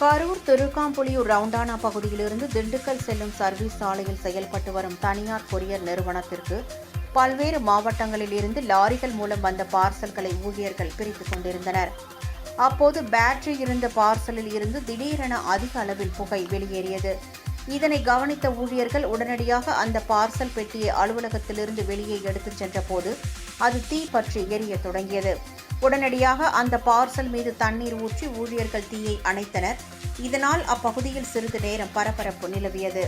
கரூர் திருக்காம்புலியூர் ரவுண்டானா பகுதியிலிருந்து திண்டுக்கல் செல்லும் சர்வீஸ் சாலையில் செயல்பட்டு வரும் தனியார் கொரியர் நிறுவனத்திற்கு பல்வேறு மாவட்டங்களில் இருந்து லாரிகள் மூலம் வந்த பார்சல்களை ஊழியர்கள் பிரித்துக் கொண்டிருந்தனர். அப்போது பேட்டரி இருந்த பார்சலில் இருந்து திடீரென அதிக அளவில் புகை வெளியேறியது. இதனை கவனித்த ஊழியர்கள் உடனடியாக அந்த பார்சல் பெட்டியை அலுவலகத்திலிருந்து வெளியே எடுத்துச் சென்றபோது அது தீ பற்றி எரிய தொடங்கியது. உடனடியாக அந்த பார்சல் மீது தண்ணீர் ஊற்றி ஊழியர்கள் தீயை அணைத்தனர். இதனால் அப்பகுதியில் சிறிது நேரம் பரபரப்பு நிலவியது.